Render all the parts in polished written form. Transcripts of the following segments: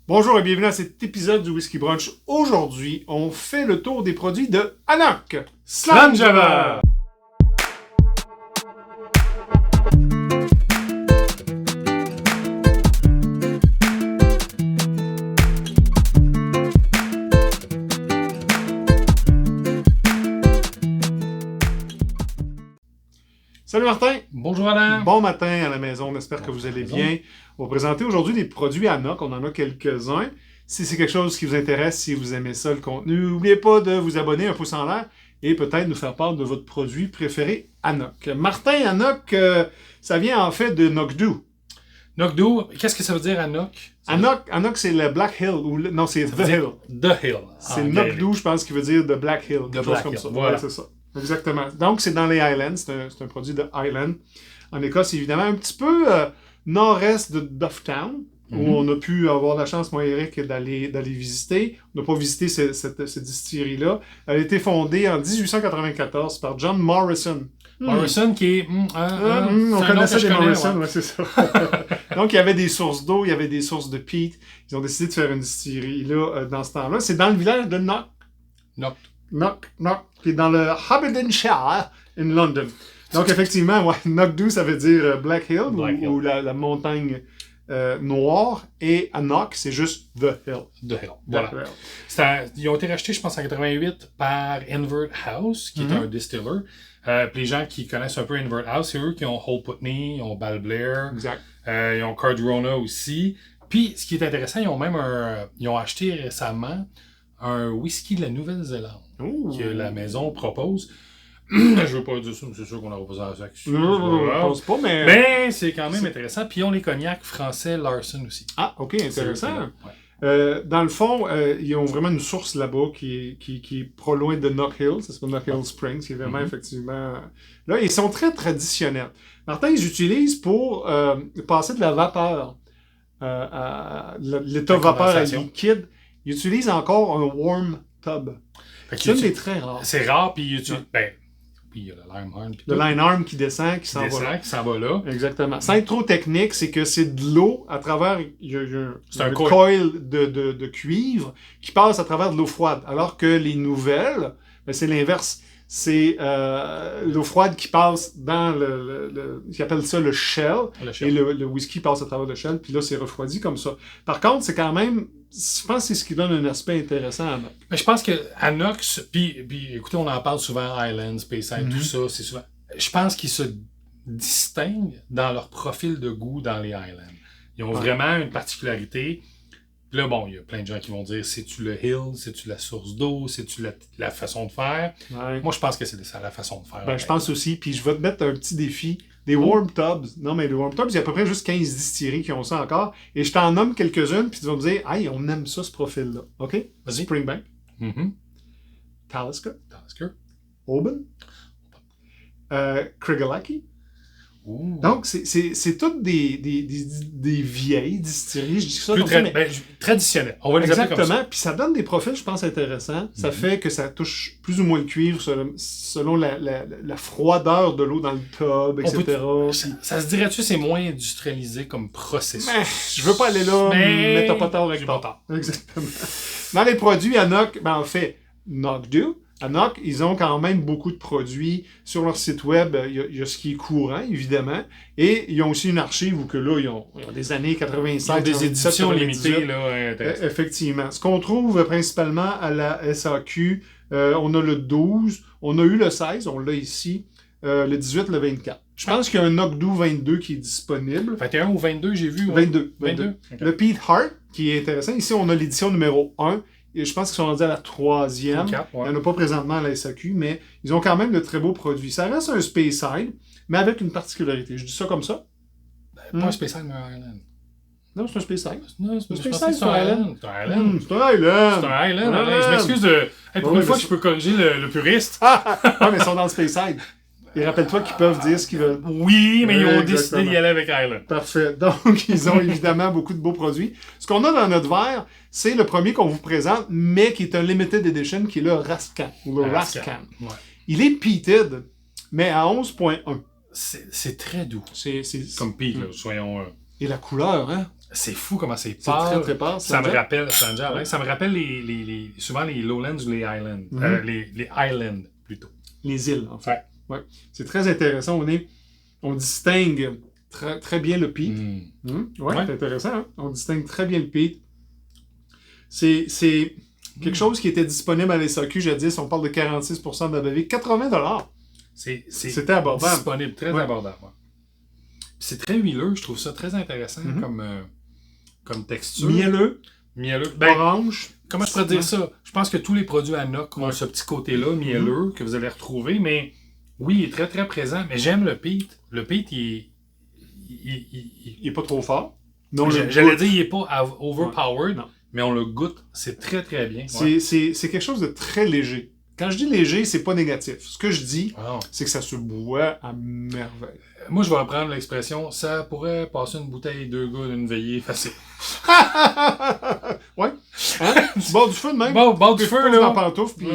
Bonjour et bienvenue à cet épisode du Whisky Brunch. Aujourd'hui, on fait le tour des produits de Anok Slanjava. Salut Martin! Bonjour Alain! Bon matin à la maison, on espère que vous allez bien. On va présenter aujourd'hui des produits Anok, on en a quelques-uns. Si c'est quelque chose qui vous intéresse, si vous aimez ça, le contenu, n'oubliez pas de vous abonner, un pouce en l'air, et peut-être nous faire part de votre produit préféré Anok. Martin, Anok, ça vient en fait de Knockdhu. Knockdhu, qu'est-ce que ça veut dire Anok? Anok c'est le Black Hill, non c'est The Hill. The Hill. C'est Knockdhu, je pense, qui veut dire The Black Hill. The Black Hill, voilà. Ouais, c'est ça. Exactement. Donc, c'est dans les Highlands. C'est un produit de Highland. En Écosse, évidemment, un petit peu nord-est de Dufftown, où on a pu avoir la chance, moi et Eric, d'aller visiter. On n'a pas visité cette distillerie-là. Elle a été fondée en 1894 par John Morrison. Morrison qui est... on connaissait des Morrison, ouais, c'est ça. Donc, il y avait des sources d'eau, il y avait des sources de peat. Ils ont décidé de faire une distillerie là, dans ce temps-là. C'est dans le village de Knock, qui est dans le Aberdeenshire, in London. Donc, effectivement, ouais, Knockdhu, ça veut dire Black Hill, ou la montagne noire, et Anok, c'est juste The Hill. The Hill, voilà. Ils ont été rachetés, je pense, en 88 par Invert House, qui est un distiller. Puis les gens qui connaissent un peu Invert House, c'est eux qui ont Hull Putney, ils ont Balblair, ils ont Cardrona aussi. Puis, ce qui est intéressant, ils ont acheté récemment un whisky de la Nouvelle-Zélande que la maison propose. Je veux pas dire ça, mais c'est sûr qu'on aura pas ça. Je pense pas, mais... Mais c'est quand même intéressant. Puis ils ont les cognacs français Larson aussi. Ah, ok, intéressant. Dans le fond, ils ont vraiment une source là-bas qui est pas loin de Knock Hill. Ça s'appelle Knock Hill Springs, qui est vraiment effectivement... Là, ils sont très traditionnels. Martin, ils utilisent pour passer de la vapeur à l'état vapeur à liquide. Ils utilisent encore un warm tub. C'est une des très rares. C'est rare, puis ils utilisent... Puis il y a le lime arm. Le lime arm qui descend, qui s'en va là. Exactement. Sans être trop technique, c'est que c'est de l'eau à travers... Il y a un coil de cuivre qui passe à travers de l'eau froide. Alors que les nouvelles, c'est l'inverse. C'est l'eau froide qui passe dans ils appellent ça le shell. Et le whisky passe à travers le shell, puis là, c'est refroidi comme ça. Par contre, c'est quand même... Je pense que c'est ce qui donne un aspect intéressant à Anok. Mais je pense que Anok, puis écoutez, on en parle souvent, Highland, Speyside, tout ça, c'est souvent... Je pense qu'ils se distinguent dans leur profil de goût dans les Highlands. Ils ont vraiment une particularité. Puis là, bon, il y a plein de gens qui vont dire, c'est-tu le hill, c'est-tu la source d'eau, c'est-tu la façon de faire? Ouais. Moi, je pense que c'est ça, la façon de faire. Je pense aussi, puis je vais te mettre un petit défi. Des warm tubs. Non, mais les warm tubs, il y a à peu près juste 15 distilleries qui ont ça encore. Et je t'en nomme quelques-unes, puis tu vas me dire, hey, on aime ça, ce profil-là. OK? Vas-y. Springbank. Talisker. Oban. Krigallaki. Donc, c'est toutes des vieilles distilleries. Je dis ça comme ça, mais... traditionnelles. On va les appeler comme ça. Exactement. Puis ça donne des profils, je pense, intéressants. Ça fait que ça touche plus ou moins le cuivre selon la froideur de l'eau dans le tub, etc. Ça se dirait-tu c'est moins industrialisé comme processus? Je veux pas aller là, mais t'as pas tort avec toi. Exactement. Dans les produits Anok, en fait, Knockdhu. Anok, ils ont quand même beaucoup de produits. Sur leur site web, il y a ce qui est courant, évidemment. Et ils ont aussi une archive où que là, ils ont des années 85, des éditions limitées. Là, effectivement. Ce qu'on trouve principalement à la SAQ, on a le 12, on a eu le 16, on l'a ici, le 18, le 24. Je pense qu'il y a un Knockdhu 22 qui est disponible. 21 ou 22, j'ai vu. 22. Okay. Le Pete Hart, qui est intéressant. Ici, on a l'édition numéro 1. Et je pense qu'ils sont rendus à la 3e. Il n'y en a pas présentement à la SAQ, mais ils ont quand même de très beaux produits. Ça reste un Speyside, mais avec une particularité. Je dis ça comme ça. Pas un Speyside, mais un Highland. Non, c'est un Speyside. Non, c'est un Speyside, c'est un Highland. C'est un Highland. C'est un Highland. C'est un Highland. Je m'excuse pour une fois que je peux corriger le puriste. Mais ils sont dans le Speyside. Et rappelle-toi qu'ils peuvent dire ce qu'ils veulent. Oui, mais ils ont décidé d'y aller avec Highland. Parfait. Donc, ils ont évidemment beaucoup de beaux produits. Ce qu'on a dans notre verre, c'est le premier qu'on vous présente, mais qui est un limited edition, qui est le Rascan. Ou le Rascan. Ouais. Il est peated, mais à 11.1. C'est très doux. C'est comme peat, là, soyons... Et la couleur, hein? C'est fou comment c'est pâle. C'est très pâle. Ça me rappelle, ça me rappelle souvent les Lowlands ou les Highlands. Les Highlands, plutôt. Les îles, en fait. Ouais. C'est très intéressant. On distingue très, très bien le peat. Ouais, c'est intéressant. Hein? On distingue très bien le peat. C'est quelque chose qui était disponible à l'SAQ jadis. On parle de 46% d'ABV. 80$. C'était abordable. Disponible, très abordable. Ouais. C'est très huileux. Je trouve ça très intéressant comme texture. Mielleux. Orange. Comment je pourrais dire ça? Je pense que tous les produits Anok ont ce petit côté-là, mielleux, que vous allez retrouver, mais oui, il est très très présent. Mais j'aime le peat. Le peat, il est pas trop fort. J'allais dire, il est pas overpowered, mais on le goûte. C'est très très bien. Ouais. C'est quelque chose de très léger. Quand je dis léger, c'est pas négatif. Ce que je dis, c'est que ça se boit à merveille. Moi, je vais reprendre l'expression, ça pourrait passer une bouteille 2 gars d'une veillée facile. Ouais. Hein? Du bord du feu de même. Bord du feu, là. En pantoufle, puis,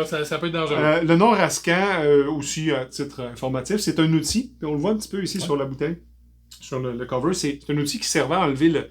ça peut être dangereux. Le nom Rascan, aussi à titre informatif, c'est un outil. On le voit un petit peu ici sur la bouteille, sur le cover. C'est un outil qui servait à enlever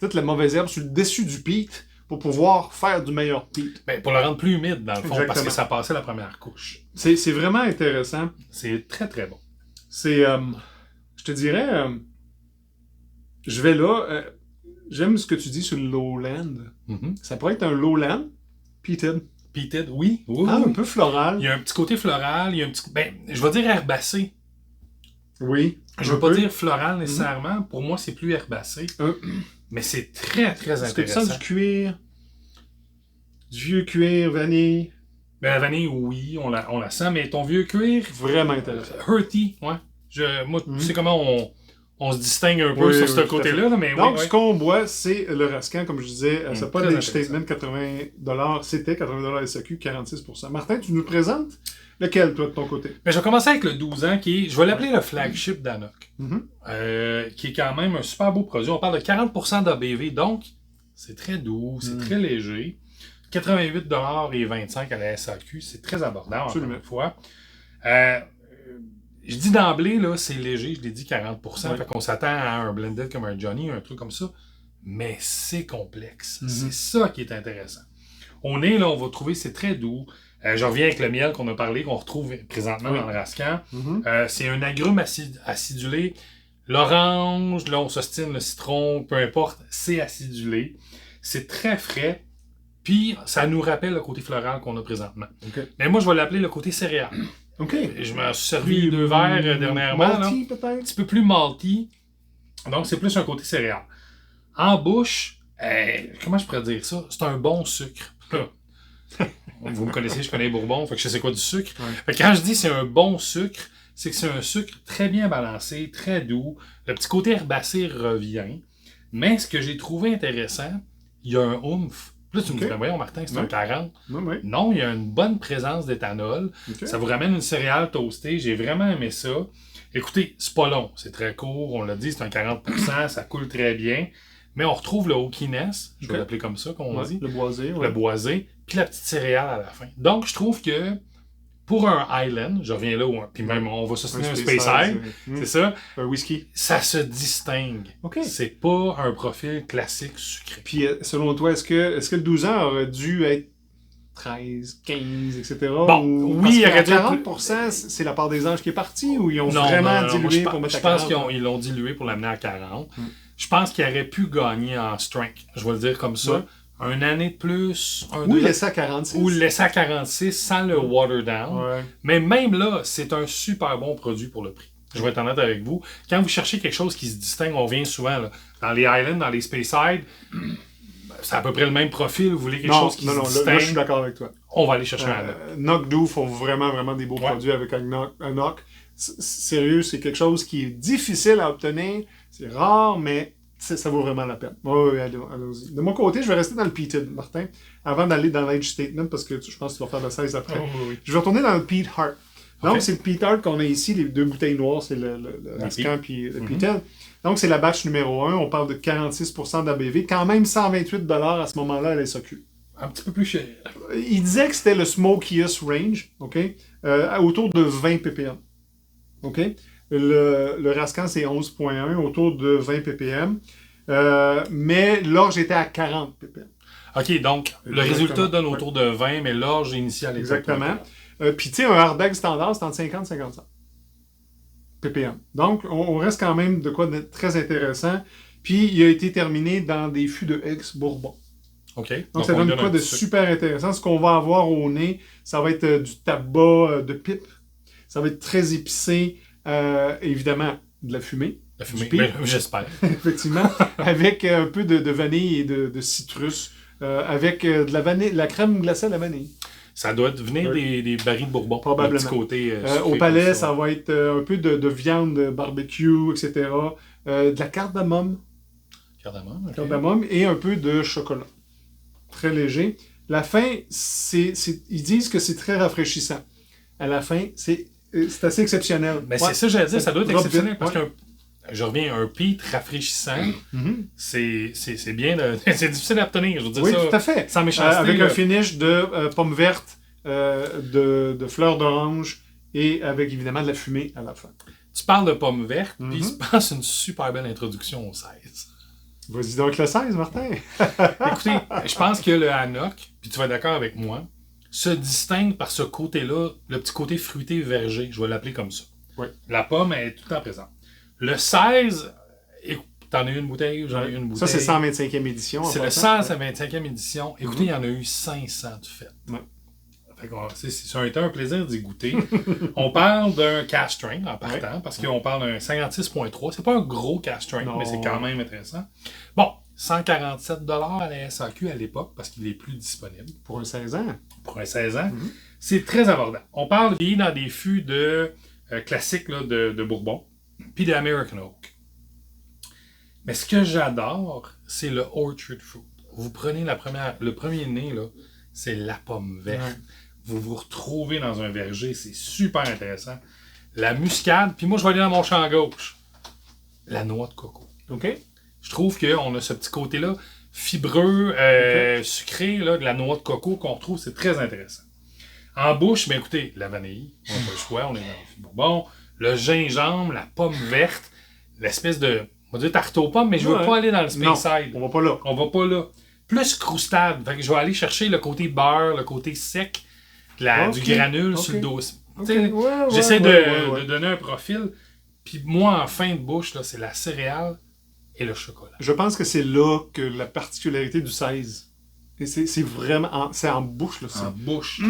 toute la mauvaise herbe sur le dessus du peat pour pouvoir faire du meilleur peat. Pour le rendre plus humide, dans le fond, parce que ça passait la première couche. C'est vraiment intéressant. C'est très, très bon. C'est, je te dirais, je vais là, j'aime ce que tu dis sur le lowland. Ça pourrait être un lowland peated. Peated, oui. Un peu floral. Il y a un petit côté floral, il y a un petit, je vais dire herbacé. Oui. Je veux pas dire floral nécessairement. Pour moi, c'est plus herbacé. Mais c'est très, très intéressant. Est-ce que tu sens du cuir? Du vieux cuir, vanille? La vanille, oui, on la sent, mais ton vieux cuir... Vraiment intéressant. Hearty, ouais. Moi, tu sais comment on se distingue un peu sur ce côté-là, mais donc, ce qu'on boit, c'est le Rascan, comme je disais. C'est pas le statement, $80. C'était $80 SAQ, 46%. Martin, tu nous présentes lequel, toi, de ton côté? Je vais commencer avec le 12 ans, qui est, je vais l'appeler le flagship d'Anok, qui est quand même un super beau produit. On parle de 40% d'ABV, donc c'est très doux, c'est très léger. 88,25$ à la SAQ, c'est très abordable, encore une fois. Je dis d'emblée, là, c'est léger, je l'ai dit 40%, fait qu'on s'attend à un blended comme un Johnny, un truc comme ça, mais c'est complexe. C'est ça qui est intéressant. Au nez, là, on va trouver, c'est très doux. Je reviens avec le miel qu'on a parlé, qu'on retrouve présentement dans le Rascan. C'est un agrume acidulé. L'orange, là, on s'ostine, le citron, peu importe, c'est acidulé. C'est très frais. Puis, ça nous rappelle le côté floral qu'on a présentement. Mais moi, je vais l'appeler le côté céréal. Je me suis servi 2 verres dernièrement. Malty, peut-être? Un petit peu plus malty. Donc, c'est plus un côté céréal. En bouche, comment je pourrais dire ça? C'est un bon sucre. Vous me connaissez, je connais Bourbon, fait que je sais quoi du sucre. Fait que quand je dis c'est un bon sucre, c'est que c'est un sucre très bien balancé, très doux. Le petit côté herbacé revient. Mais ce que j'ai trouvé intéressant, il y a un oomph. Là, tu me dirais, voyons, Martin, c'est un 40. Non, il y a une bonne présence d'éthanol. Ça vous ramène une céréale toastée. J'ai vraiment aimé ça. Écoutez, c'est pas long. C'est très court. On l'a dit, c'est un 40%. Ça coule très bien. Mais on retrouve le oakiness. Je vais l'appeler comme ça, qu'on dit. Le boisé. Le boisé. Puis la petite céréale à la fin. Donc, je trouve que pour un Highland, je reviens là, puis même on va soutenir un Speyside, c'est ça. Un whisky. Ça se distingue. C'est pas un profil classique sucré. Puis selon toi, est-ce que le 12 ans aurait dû être 13, 15, etc. Bon, oui, il y aurait dû 40%, c'est la part des anges qui est partie ou ils ont vraiment dilué pour mettre à 40? Je pense qu'ils l'ont dilué pour l'amener à 40. Je pense qu'il aurait pu gagner en strength. Je vais le dire comme ça. Une année de plus. Ou le laisser à 46. Ou le laisser à 46 sans le water down. Mais même là, c'est un super bon produit pour le prix. Je vais être honnête avec vous. Quand vous cherchez quelque chose qui se distingue, on vient souvent là, dans les Highlands, dans les Speyside, c'est à peu près le même profil. Vous voulez quelque chose qui se distingue. Là, je suis d'accord avec toi. On va aller chercher un Anok. Knock-Do font vraiment des beaux produits avec un Anok. Sérieux, c'est quelque chose qui est difficile à obtenir. C'est rare, mais ça vaut vraiment la peine. Oui, allons-y. De mon côté, je vais rester dans le peated, Martin, avant d'aller dans l'age statement, parce que je pense que tu vas faire le 16 après. Je vais retourner dans le peat heart. Donc, c'est le peat heart qu'on a ici, les 2 bouteilles noires, c'est le Rascan puis le peated. Donc, c'est la batch numéro 1. On parle de 46% d'ABV. Quand même $128 à ce moment-là à la SAQ. Un petit peu plus cher. Il disait que c'était le smokiest range, autour de 20 ppm. Le Rascan, c'est 11.1, autour de 20 ppm. Mais l'orge était à 40 ppm. OK, donc le résultat donne autour de 20, mais l'orge initiale est exactement. Puis tu sais, un hardbag standard, c'est entre 50 et 55 ppm. Donc, on reste quand même de quoi de très intéressant. Puis, il a été terminé dans des fûts de ex-Bourbon. OK. Donc ça donne quoi de super intéressant. Ce qu'on va avoir au nez, ça va être du tabac de pipe. Ça va être très épicé. Évidemment, de la fumée. La fumée, ben, j'espère. Effectivement. Avec un peu de vanille et de citrus. Avec de la vanille, la crème glacée à la vanille. Ça doit venir des barils de Bourbon. Probablement. Petit côté, au palais, ça va être un peu de viande barbecue, etc. De la cardamome. Cardamome, okay. Cardamome et un peu de chocolat. Très léger. La fin, ils disent que c'est très rafraîchissant. À la fin, c'est assez exceptionnel. Mais c'est ça, j'allais dire, ça doit être exceptionnel parce que je reviens à un peat rafraîchissant. C'est bien, c'est difficile à obtenir, je veux dire ça. Oui, tout à fait. Sans méchanceté. Avec un finish de pommes vertes, de fleurs d'orange et avec évidemment de la fumée à la fin. Tu parles de pommes vertes, puis il se passe une super belle introduction au 16. Vas-y donc le 16, Martin. Écoutez, je pense que le Hanok, puis tu vas être d'accord avec moi, se distingue par ce côté-là, le petit côté fruité verger, je vais l'appeler comme ça. Oui. La pomme est tout le temps présente. Le 16, t'en as eu une bouteille, j'en ai eu une bouteille. Ça, c'est 125e édition. C'est le 125e édition. Écoutez, il y en a eu 500 de fait. Ouais. Ça a été un plaisir d'y goûter. On parle d'un cash string en partant, parce qu'on parle d'un 56.3. C'est pas un gros cash string, mais c'est quand même intéressant. Bon, 147$ à la SAQ à l'époque, parce qu'il est plus disponible. Pour un 16 ans. Pour un 16 ans. C'est très abordable. On parle dans des fûts classiques là, de Bourbon, puis d'American Oak. Mais ce que j'adore, c'est le Orchard Fruit. Vous prenez le premier nez, là, c'est la pomme verte. Vous vous retrouvez dans un verger, c'est super intéressant. La muscade, puis moi je vais aller dans mon champ gauche. La noix de coco. OK. Je trouve qu'on a ce petit côté-là, fibreux, sucré, là, de la noix de coco qu'on retrouve, c'est très intéressant. En bouche, ben écoutez, la vanille, on n'a pas le choix, on est dans le fût Bourbon. Le gingembre, la pomme verte, l'espèce de, on va dire tarte aux pommes, mais je veux pas aller dans le Speyside. On va pas là. On va pas là. Plus croustade. Fait que je vais aller chercher le côté beurre, le côté sec, du granule sur le dos. J'essaie de donner un profil. Puis moi, en fin de bouche, là, c'est la céréale et le chocolat. Je pense que c'est là que la particularité du 16. Et c'est vraiment... c'est en bouche, là. En bouche.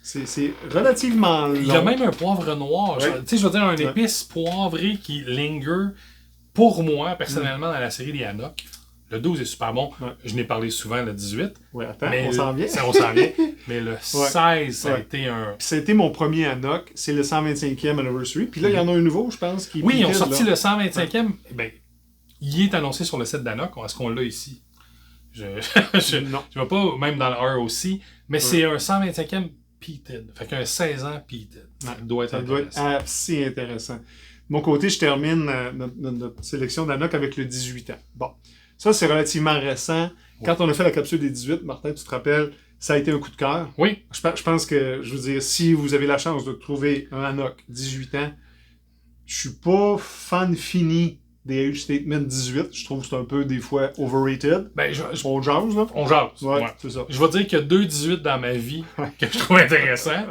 C'est relativement long. Il y a même un poivre noir. Tu sais, je veux dire, un épice poivré qui linger. Pour moi, personnellement, dans la série des Hanok, le 12 est super bon. Je n'ai parlé souvent, le 18. Oui, attends, on s'en vient. On s'en vient. Mais le 16, ça a été un... Puis ça a été mon premier Hanok. C'est le 125e anniversary. Puis là, il y en a un nouveau, je pense. Oui, ils ont sorti le 125e. Ben, il est annoncé sur le site d'Hanok. Est-ce qu'on l'a ici? Je ne vais pas, même dans le ROC. Mais c'est un 125e peated. Fait qu'un 16 ans peated. Ça doit être assez intéressant. De mon côté, je termine notre sélection d'Hanok avec le 18 ans. Bon. Ça, c'est relativement récent. Quand on a fait la capsule des 18, Martin, tu te rappelles, ça a été un coup de cœur. Oui. Je pense que, je veux dire, si vous avez la chance de trouver un Hanok 18 ans, je suis pas fan fini des Age Statement 18. Je trouve que c'est un peu, des fois, overrated. Ben, on jase, là. On jase. Ouais, c'est ça. Je vais dire qu'il y a 2 18 dans ma vie que je trouve intéressants.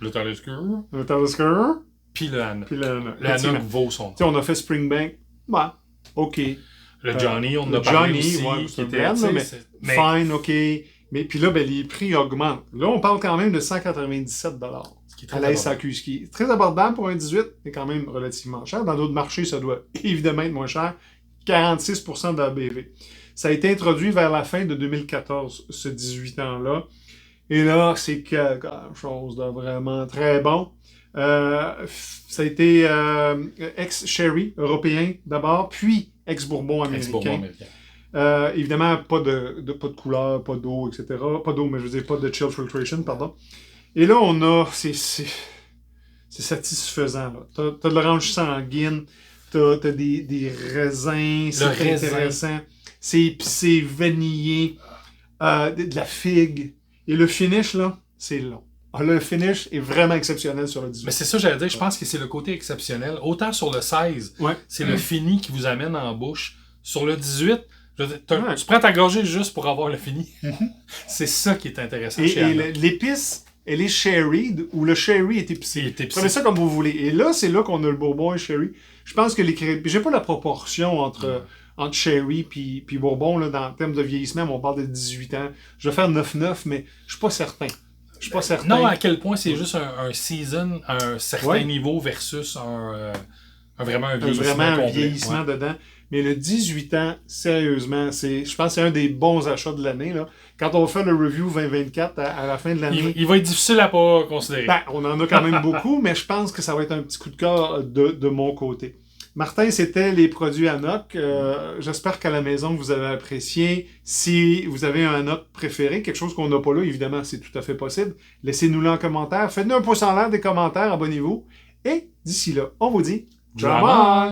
Le Talisker. Le Talisker. Puis le Hanok. Le Hanok vaut son temps. Tu sais, on a fait Springbank. Ouais, OK. Le Johnny, on en a parlé aussi. Qui était mais fine, OK. Mais puis là, ben, les prix augmentent. Là, on parle quand même de 197$ à la SAQ, ce qui est très abordable pour un 18, mais quand même relativement cher. Dans d'autres marchés, ça doit évidemment être moins cher. 46% de la BV. Ça a été introduit vers la fin de 2014, ce 18 ans-là. Et là, c'est quelque chose de vraiment très bon. Ça a été ex-Sherry européen d'abord, puis ex-Bourbon américain. Évidemment, pas de couleur, pas d'eau, etc. Pas d'eau, mais je veux dire, pas de chill filtration, pardon. Et là, on a... C'est satisfaisant, là. T'as de l'orange sanguine, t'as des raisins, c'est intéressant. C'est épicé, vanillé, de la figue. Et le finish, là, c'est long. Le finish est vraiment exceptionnel sur le 18. Mais c'est ça, j'allais dire. Je pense que c'est le côté exceptionnel. Autant sur le 16, c'est le fini qui vous amène en bouche Sur le 18, tu prends ta gorgée juste pour avoir le fini. C'est ça qui est intéressant chez Anok. L'épice, elle est sherried ou le sherry est épicé. Prenez ça comme vous voulez. Et là, c'est là qu'on a le bourbon et sherry. Je pense que j'ai pas la proportion entre sherry puis bourbon là, dans le terme de vieillissement. On parle de 18 ans. Je vais faire 9-9, mais je suis pas certain. Je suis pas certain. Non, à quel point c'est juste un season à un certain niveau versus vraiment un vieillissement dedans. Mais le 18 ans, sérieusement, je pense que c'est un des bons achats de l'année. Là. Quand on va faire le review 2024 à la fin de l'année... Il va être difficile à pas considérer. On en a quand même beaucoup, mais je pense que ça va être un petit coup de cœur de mon côté. Martin, c'était les produits Anok. J'espère qu'à la maison, vous avez apprécié. Si vous avez un Anok préféré, quelque chose qu'on n'a pas là, évidemment, c'est tout à fait possible. Laissez-nous-le en commentaire. Faites-nous un pouce en l'air des commentaires, abonnez-vous. Et d'ici là, on vous dit... Drama!